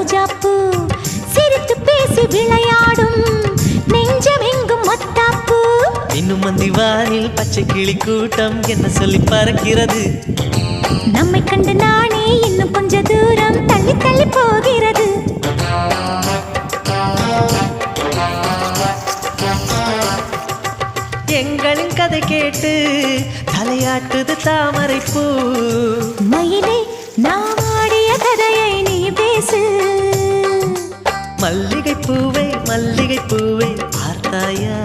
ரோஜாப்பூ சிரித்து பேசி விளையாடும் நெஞ்சமெங்கும் மத்தாப்பூ. இன்னும் மந்திவானில் பச்சை கிளி கூட்டம் என்ன சொல்லி பறக்கிறது. நம்மை கண்டு நானே இன்னும் கொஞ்ச தூரம் தள்ளி தள்ளி போகிறது. எங்களின் கதை கேட்டு தலையாட்டுது தாமரை பூ. மயிலே நாம் ஆடிய கதையை நீ பேசு. மல்லிகை பூவை பார்த்தாயா?